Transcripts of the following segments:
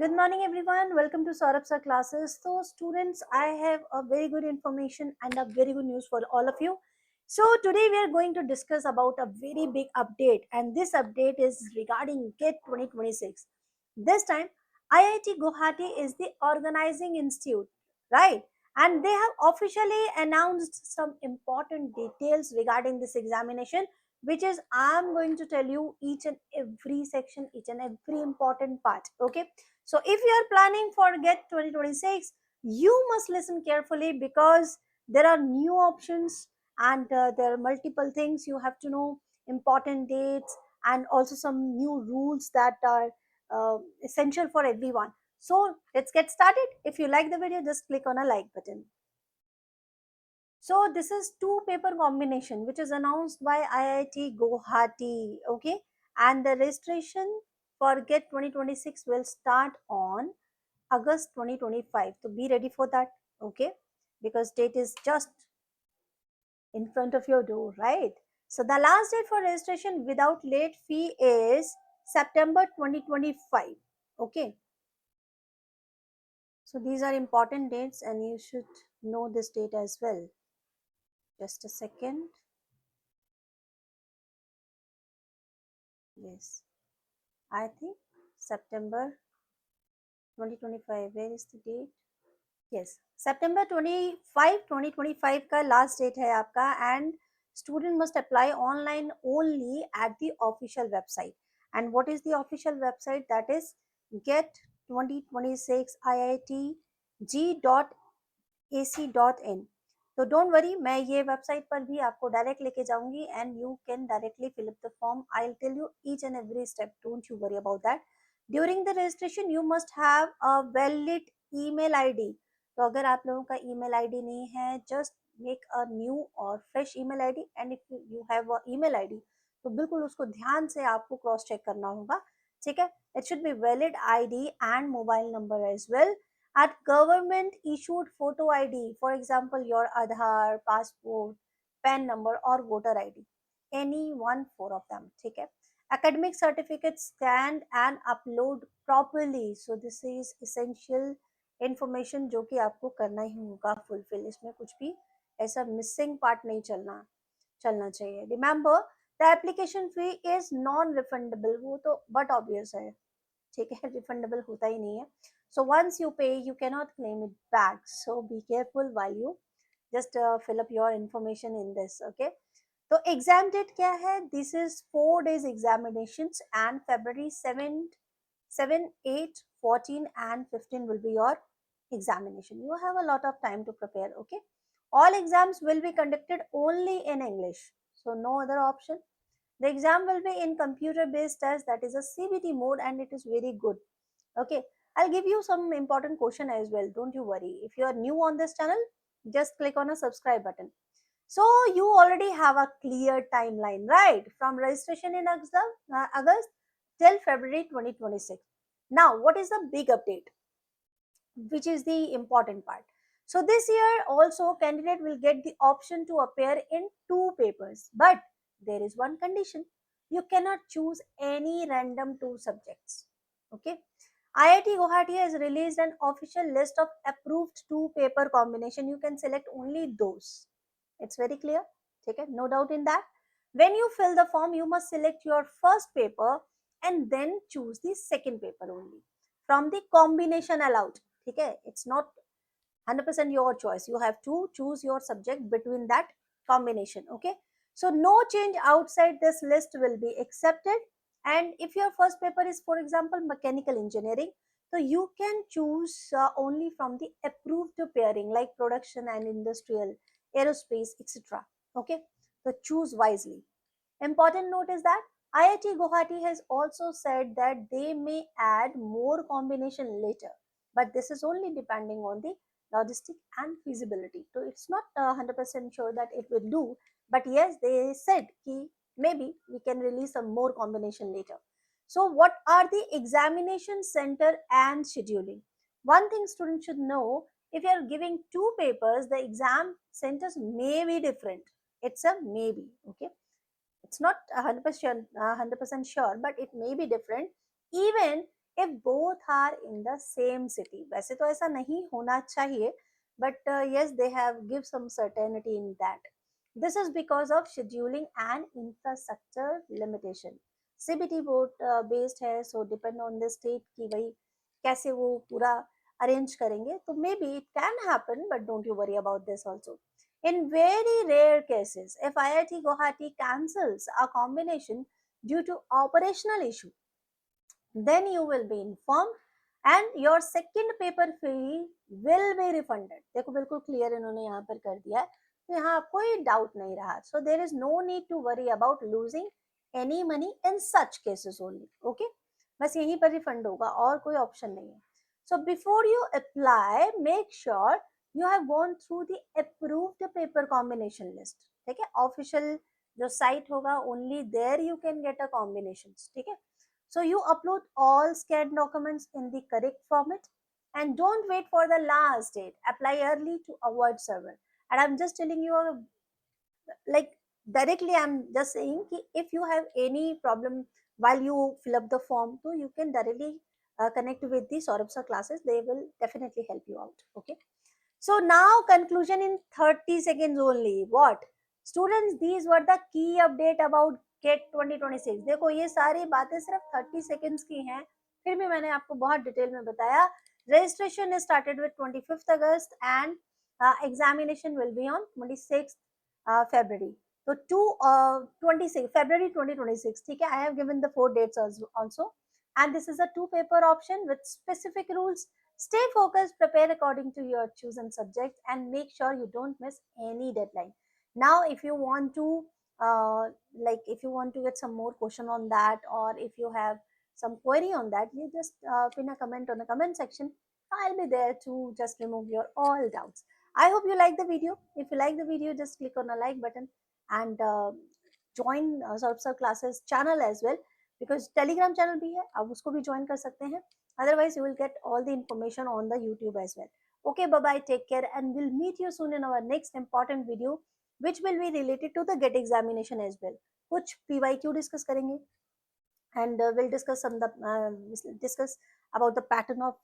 Good morning, everyone. Welcome to Saurabh Sir classes. So, students, I have a very good information and a very good news for all of you. So, today we are going to discuss about a very big update, and this update is regarding GET 2026. This time, IIT Guwahati is the organizing institute, right? And they have officially announced some important details regarding this examination, which is I'm going to tell you each and every section, each and every important part. Okay, so if you are planning for GET 2026, you must listen carefully because there are new options and there are multiple things you have to know, important dates, and also some new rules that are essential for everyone. So let's get started. If you like the video, just click on a like button. So this is two paper combination which is announced by IIT Guwahati, okay? And the registration for GET 2026 will start on August 2025. So be ready for that, okay? Because date is just in front of your door, right? So the last date for registration without late fee is September 2025, okay? So these are important dates and you should know this date as well. Just a second. Yes, I think September 2025. Where is the date? Yes, September 25, 2025 का last date है आपका and student must apply online only at the official website. And what is the official website? That is get 2026 iitg.ac.in. तो don't worry, मैं ये website पर भी आपको direct लेके जाऊंगी and you can directly fill up the form. I will tell you each and every step. Don't you worry about that. During the registration you must have a valid email ID. तो अगर आप लोगों का email ID नहीं है, just make a new और fresh email ID. And if you have a email ID तो बिल्कुल उसको ध्यान से आपको क्रॉस चेक करना होगा. ठीक है, it should be valid ID and mobile number as well at government issued photo ID, for example your Aadhaar, passport, PAN number or voter ID, any one four of them. ठीक है, academic certificates scanned and upload properly. So this is essential information जो कि आपको करना ही होगा fulfill. इसमें कुछ भी ऐसा missing part नहीं चलना चाहिए. Remember the application fee is non refundable. वो तो but obvious है, ठीक है, रिफंडेबल होता ही नहीं है. So once you pay you can not claim it back. So be careful while you just fill up your information in this. Okay, तो एग्जाम डेट क्या है? This is 4 days examinations and February 7, 8, 14 and 15 will be your examination. You have a lot of time to prepare. Okay, all exams will be conducted only in English, so no other option. The exam will be in computer based test, that is a CBT mode, and it is very good. Okay, I'll give you some important question as well. Don't you worry. If you are new on this channel, just click on a subscribe button. So you already have a clear timeline, right? From registration in August till February 2026. Now, what is the big update? Which is the important part. So this year also candidate will get the option to appear in two papers, but there is one condition. You cannot choose any random two subjects. Okay. IIT Guwahati has released an official list of approved two paper combination. You can select only those. It's very clear. Okay, no doubt in that. When you fill the form, you must select your first paper and then choose the second paper only from the combination allowed. Okay, it's not 100% your choice. You have to choose your subject between that combination. Okay, so no change outside this list will be accepted. And if your first paper is, for example, mechanical engineering, so you can choose only from the approved pairing like production and industrial, aerospace, etc. Okay, so choose wisely. Important note is that IIT Guwahati has also said that they may add more combination later, but this is only depending on the logistic and feasibility. So it's not 100% sure that it will do, but yes, they said कि maybe we can release some more combination later. So what are the examination center and scheduling? One thing students should know, if you are giving two papers, the exam centers may be different. It's a maybe, okay? It's not 100% sure, but it may be different. Even if both are in the same city. वैसे तो ऐसा नहीं होना चाहिए, but yes, they have give some certainty in that. This is because of scheduling and infrastructure limitation. CBT board based है, so depend on the state कि भाई कैसे वो पूरा arrange करेंगे. तो maybe it can happen, but don't you worry about this also. In very rare cases, if IIT Guwahati cancels a combination due to operational issue, then you will be informed and your second paper fee will be refunded. देखो बिल्कुल clear इन्होंने यहाँ पर कर दिया है, तो यहाँ कोई डाउट नहीं रहा. So there is no need to worry about losing any money in such cases only. Okay, बस यहीं पर रिफंड होगा और कोई ऑप्शन नहीं है. So before you apply, make sure you have gone through the approved paper combination list. ठीक है, ऑफिशियल जो साइट होगा only there you can get a combinations. ठीक है. So you upload all scanned documents in the correct format and don't wait for the last date. Apply early to avoid server. And I'm just telling you, like directly, I'm just saying कि if you have any problem while you fill up the form, so you can directly connect with the Saurabh sir classes. They will definitely help you out. Okay. So now conclusion in 30 seconds only. What? Students, these were the key update about GET 2026. देखो ये सारी बातें सिर्फ 30 seconds की हैं, फिर भी मैंने आपको बहुत डिटेल में बताया. Registration is started with 25th August and examination will be on 26th February. So 26 February 2026. ठीक है, I have given the 4 dates also. And this is a 2 paper option with specific rules. Stay focused, prepare according to your chosen subject, and make sure you don't miss any deadline. Now, if you want to if you want to get some more question on that, or if you have some query on that, you just pin a comment on the comment section. I'll be there to just remove your all doubts. I hope you like the video. If you like the video, just click on the like button and join Saurabh classes channel as well, because Telegram channel भी है, आप उसको भी join कर सकते हैं. Otherwise, you will get all the information on the YouTube as well. Okay, bye bye, take care, and we'll meet you soon in our next important video, which will be related to the GET examination as well. कुछ PYQ discuss करेंगे, and we'll discuss discuss about the pattern of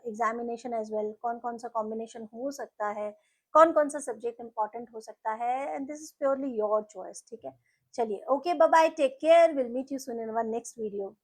examination as well. कौन सा combination हो सकता है, कौन सा subject important हो सकता है, and this is purely your choice. ठीक है, चलिए, okay, bye bye, take care, we'll meet you soon in our next video.